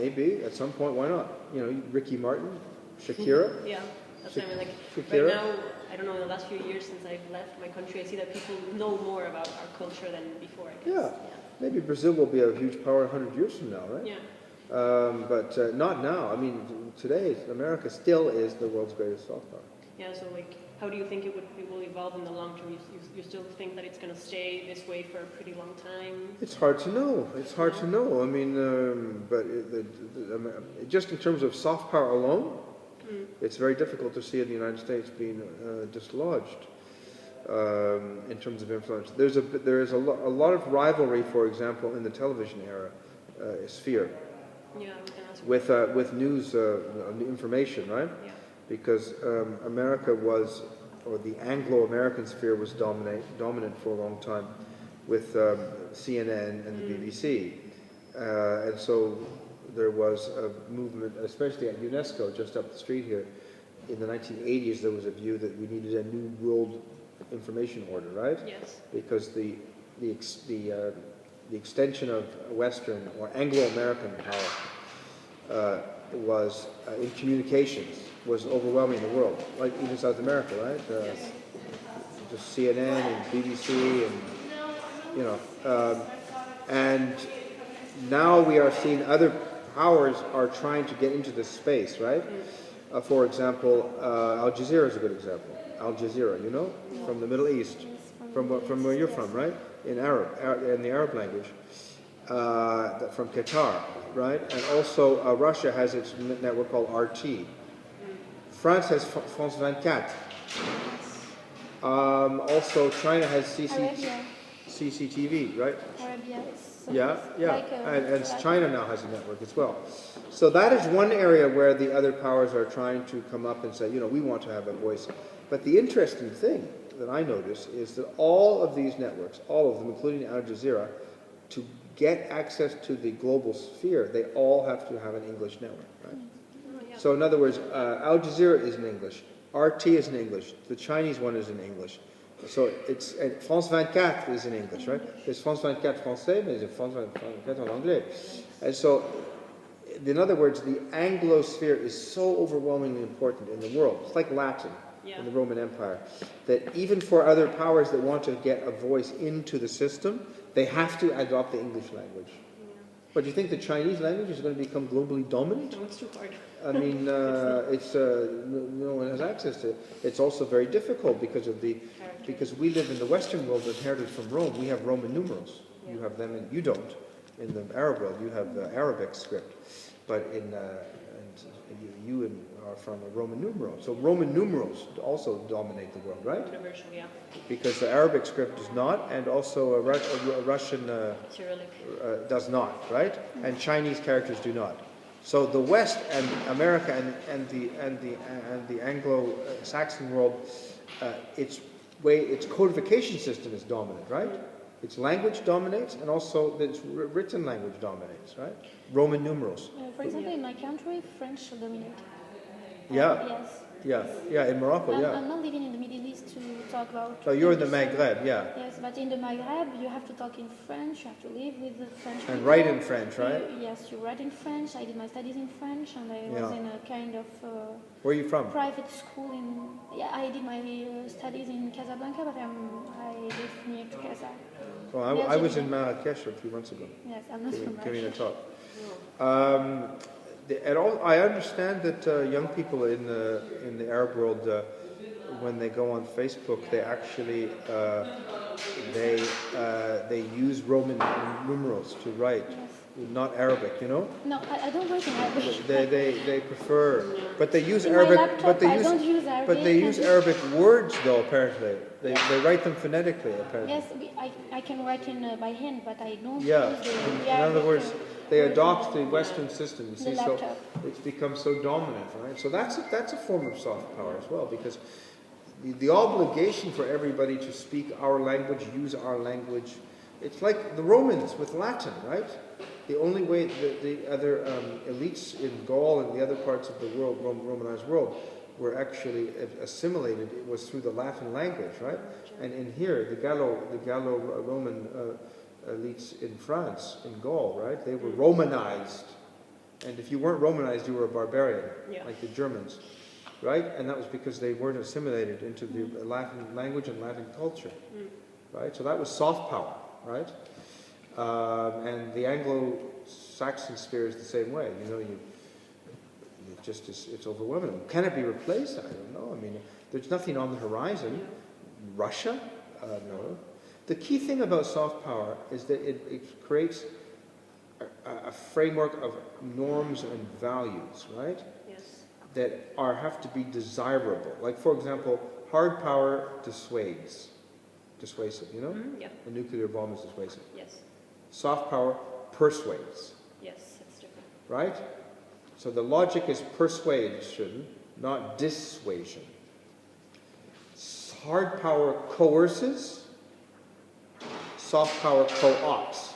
maybe at some point, why not? You know, Ricky Martin, Shakira. Yeah, that's what I mean. Like Shakira. right now, I don't know. In the last few years since I've left my country, I see that people know more about our culture than before. I guess. Yeah. Maybe Brazil will be a huge power 100 years from now, right? Yeah. But not now. I mean, today America still is the world's greatest soft power. Yeah. So like, how do you think it will evolve in the long term? You still think that it's going to stay this way for a pretty long time? It's hard to know. It's hard to know. I mean, but just in terms of soft power alone, it's very difficult to see in the United States being dislodged in terms of influence. There is a lot of rivalry, for example, in the television era sphere. Yeah, we can ask with news information, right? Yeah. Because America was, or the Anglo-American sphere was dominant for a long time with CNN and the BBC. And so there was a movement, especially at UNESCO, just up the street here. In the 1980s, there was a view that we needed a new world information order, right? Yes. Because the extension of Western or Anglo-American power was in communications was overwhelming the world, like even South America, right? Yes. Just CNN and BBC and you know, and now we are seeing other powers are trying to get into this space, right? For example, Al Jazeera is a good example. Al Jazeera, you know, from the Middle East, from where you're from, right? In in the Arab language, from Qatar, right? And also Russia has its network called RT. France has France 24. Also, China has CCTV, right? Arabia. Yeah. And China now has a network as well. So that is one area where the other powers are trying to come up and say, you know, we want to have a voice. But the interesting thing that I notice is that all of these networks, all of them, including Al Jazeera, to get access to the global sphere, they all have to have an English network, right? So in other words, Al Jazeera is in English, RT is in English, the Chinese one is in English. So it's France 24 is in English, right? There's France 24 français, but there's France 24 en anglais. And so, in other words, the Anglo sphere is so overwhelmingly important in the world. It's like Latin in the Roman Empire, that even for other powers that want to get a voice into the system, they have to adopt the English language. But do you think the Chinese language is going to become globally dominant? No, it's too hard. I mean, no one has access to it. It's also very difficult because we live in the Western world inherited from Rome. We have Roman numerals. You have them, and you don't. In the Arab world, you have the Arabic script, but you are from a Roman numeral. So Roman numerals also dominate the world, right? Universal, yeah. Because the Arabic script does not, and also a Russian Cyrillic does not, right? And Chinese characters do not. So the West and America and the Anglo-Saxon world, its codification system is dominant, right? Its language dominates, and also its written language dominates, right? Roman numerals. For example, in my country, French dominate. Yeah. Yes. Yeah, in Morocco, I'm not living in the Middle East to talk about... So you're in the Maghreb, yeah. Yes, but in the Maghreb, you have to talk in French, you have to live with the French people. And write in French, right? Yes, you write in French. I did my studies in French, and I was in a kind of... Where are you from? Private school in... Yeah, I did my studies in Casablanca, but I live near to Casa. Well, I was in Marrakesh a few months ago. Yes, I'm not from giving a Marrakesh. talk. I understand that young people in the Arab world, when they go on Facebook, they actually they use Roman numerals to write, not Arabic. You know? No, I don't write in Arabic. They prefer, but they use in Arabic. My laptop, but they I don't use Arabic. But they use Arabic words, though. Apparently, they write them phonetically. Apparently. Yes, I can write by hand, but I don't Yeah. use the In other words, Arabic, they adopt the Western system. You see, so laptop. it's become so dominant, right? So that's a form of soft power as well, because the obligation for everybody to speak our language, use our language, it's like the Romans with Latin, right? The only way the other elites in Gaul and the other parts of the world, Romanized world, were actually assimilated was through the Latin language, right? And in here, the Gallo-Roman elites in France, in Gaul, right? They were Romanized And if you weren't Romanized, you were a barbarian, Yeah. like the Germans, right? And that was because they weren't assimilated into the Latin language and Latin culture, right? So that was soft power, right? And the Anglo-Saxon sphere is the same way. You know, it's overwhelming. Can it be replaced? I don't know. I mean, there's nothing on the horizon. Russia? No. The key thing about soft power is that it creates a framework of norms and values, right? Yes. That have to be desirable. Like, for example, hard power dissuades. Dissuasive, you know? Yeah. A nuclear bomb is dissuasive. Yes. Soft power persuades, Yes, it's different. right? So the logic is persuasion, not dissuasion. Hard power coerces, soft power co-opts.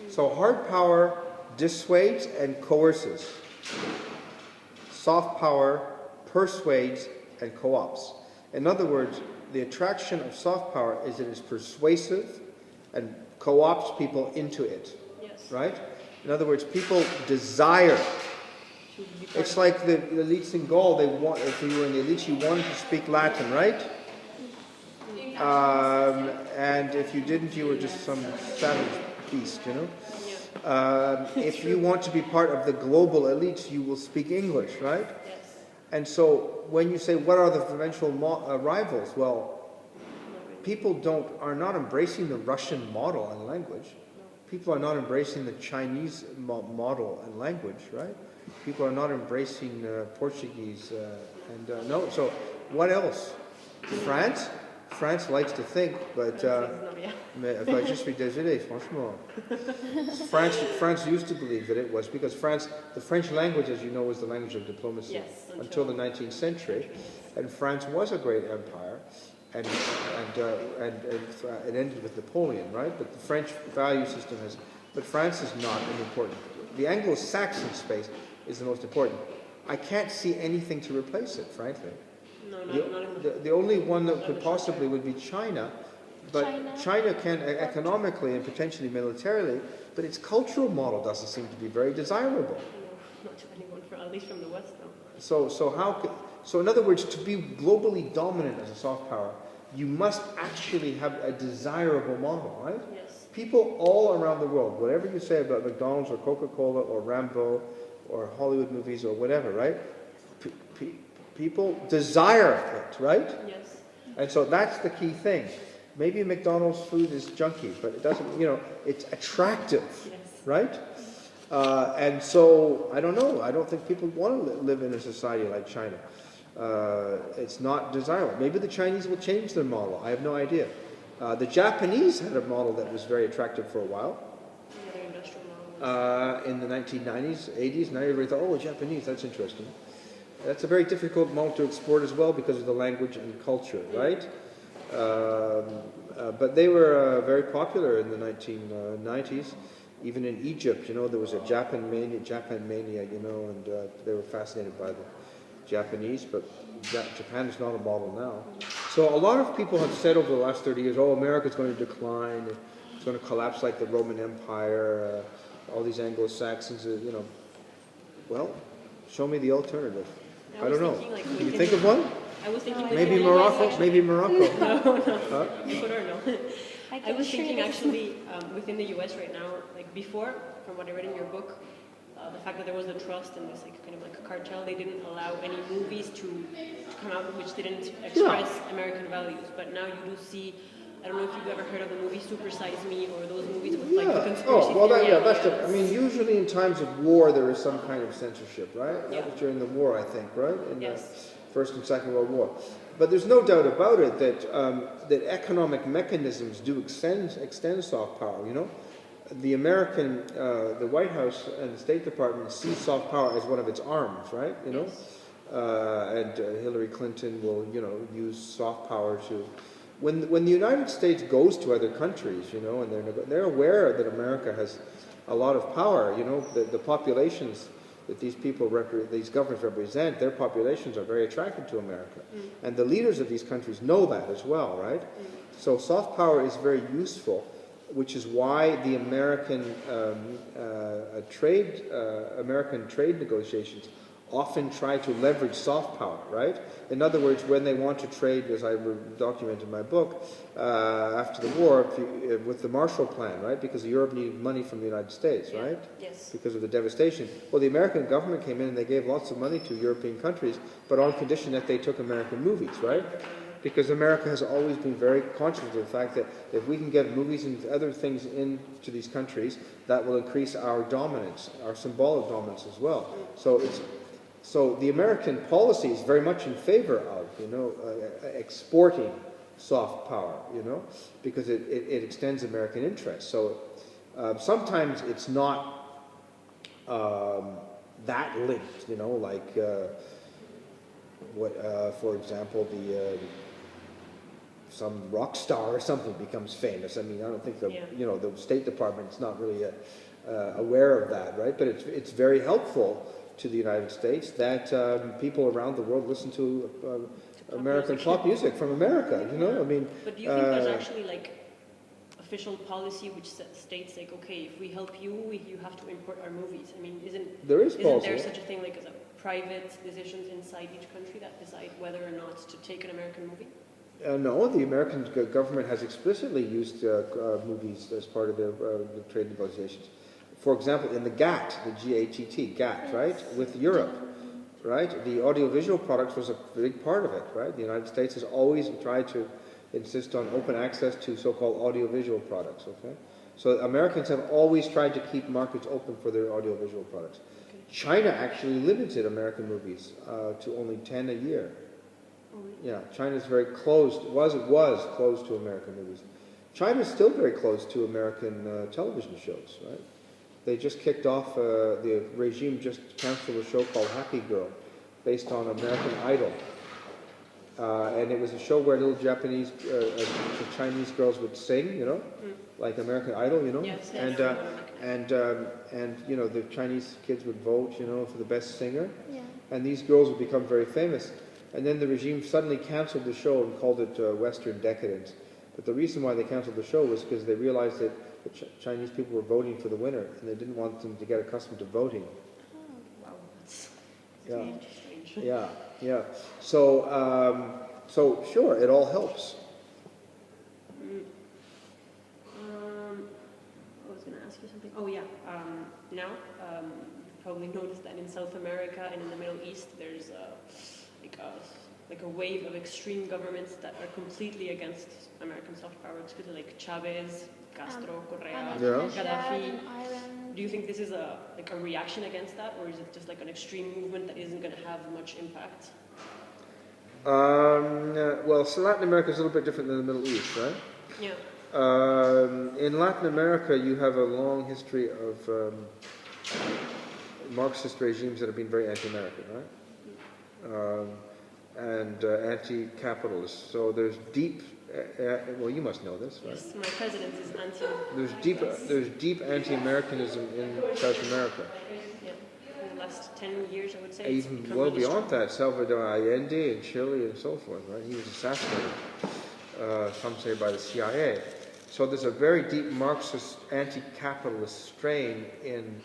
So hard power dissuades and coerces. Soft power persuades and co-opts. In other words, the attraction of soft power is it is persuasive and co-opts people into it. Yes. Right? In other words, people desire. It's like the elites in Gaul, they want, if you were in the elites, you wanted to speak Latin, right? And if you didn't, you were just some savage beast, you know? If you want to be part of the global elites, you will speak English, right? Yes. And so when you say, what are the eventual rivals? Well, people are not embracing the Russian model and language. People are not embracing the Chinese model and language, right? People are not embracing Portuguese no. So what else? France? France likes to think, but je suis désolé, franchement. France used to believe that it was because the French language, as you know, was the language of diplomacy until the 19th century, and France was a great empire, and it ended with Napoleon, right? But the French value system but France is not an important. The Anglo-Saxon space is the most important. I can't see anything to replace it, frankly. No, not the only one that could possibly would be China, but China can economically and potentially militarily, but its cultural model doesn't seem to be very desirable. No, not to anyone, at least from the West, though. So in other words, to be globally dominant as a soft power, you must actually have a desirable model, right? Yes. People all around the world, whatever you say about McDonald's or Coca-Cola or Rambo or Hollywood movies or whatever, right? People desire it, right? Yes. And so that's the key thing. Maybe McDonald's food is junky, but it doesn't, it's attractive, right? And so, I don't know. I don't think people want to live in a society like China. It's not desirable. Maybe the Chinese will change their model. I have no idea. The Japanese had a model that was very attractive for a while. In the 1990s, 80s, now everybody thought, oh, Japanese, that's interesting. That's a very difficult model to export as well because of the language and culture, right? But they were very popular in the 1990s. Even in Egypt, there was a Japan mania, and they were fascinated by the Japanese, but Japan is not a model now. So a lot of people have said over the last 30 years, oh, America's going to decline, it's going to collapse like the Roman Empire, all these Anglo-Saxons, well, show me the alternative. I don't know. Can you think of one? I was thinking maybe Morocco. Maybe Morocco. No. Ecuador, no. I was thinking actually within the U.S. right now, like before, from what I read in your book, the fact that there was the trust and this kind of like a cartel, they didn't allow any movies to come out which didn't express American values. But now you do see. I don't know if you've ever heard of the movie Super Size Me or those movies with like the conspiracy I mean, usually in times of war there is some kind of censorship, right? That was during the war, I think, right? In the First and Second World War. But there's no doubt about it that economic mechanisms do extend soft power. The American, the White House and the State Department see soft power as one of its arms, right? And Hillary Clinton will, use soft power to. When the United States goes to other countries, and they're aware that America has a lot of power, the populations that these governments represent, their populations are very attracted to America. And the leaders of these countries know that as well, right? So soft power is very useful. which is why the American trade negotiations often try to leverage soft power, right? In other words, when they want to trade, as I document in my book, after the war, with the Marshall Plan, right? Because Europe needed money from the United States, right? Yes. Because of the devastation. Well, the American government came in and they gave lots of money to European countries, but on condition that they took American movies, right? Because America has always been very conscious of the fact that if we can get movies and other things into these countries, that will increase our dominance, our symbolic dominance as well. So the American policy is very much in favor of, exporting soft power, because it extends American interests. So sometimes it's not that linked, like for example, some rock star or something becomes famous. I mean, I don't think the State Department's not really aware of that, right? But it's very helpful to the United States that people around the world listen to American pop music from America. I mean. But do you think there's actually official policy which states okay, if we help you, you have to import our movies? I mean, isn't there such a thing as a private decisions inside each country that decide whether or not to take an American movie? No, the American government has explicitly used movies as part of the trade negotiations. For example, in the GATT, the GATT, right, with Europe, right, the audiovisual products was a big part of it, right? The United States has always tried to insist on open access to so-called audiovisual products, okay? So Americans have always tried to keep markets open for their audiovisual products. Okay. China actually limited American movies to only 10 a year. Yeah, China's very closed, was closed to American movies. China's still very close to American television shows, right? They just kicked off, the regime just canceled a show called Happy Girl, based on American Idol. And it was a show where little Japanese, Chinese girls would sing, like American Idol, Yes, and the Chinese kids would vote, for the best singer. Yeah. And these girls would become very famous. And then the regime suddenly canceled the show and called it Western Decadence. But the reason why they canceled the show was because they realized that the Chinese people were voting for the winner, and they didn't want them to get accustomed to voting. Oh, wow, that's strange. Yeah. So sure, it all helps. I was going to ask you something. Oh yeah. Now you probably noticed that in South America and in the Middle East, there's a wave of extreme governments that are completely against American soft power, like Chavez, Castro, Correa, Gaddafi. Do you think this is a reaction against that, or is it just an extreme movement that isn't going to have much impact? Well, so Latin America is a little bit different than the Middle East, right? Yeah. In Latin America, you have a long history of Marxist regimes that have been very anti-American, right? And anti-capitalist. So there's deep. Well, you must know this, right? Yes, my president is anti. There's deep anti-Americanism in South America. Yeah, in the last 10 years, I would say. Even well beyond that, Salvador Allende in Chile and so forth, right? He was assassinated, some say by the CIA. So there's a very deep Marxist anti-capitalist strain in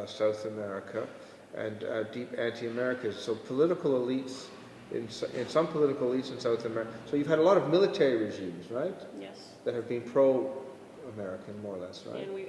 South America, and deep anti-Americanism. So political elites. In some political elites in South America. So you've had a lot of military regimes, right? Yes. That have been pro-American, more or less, right? And we've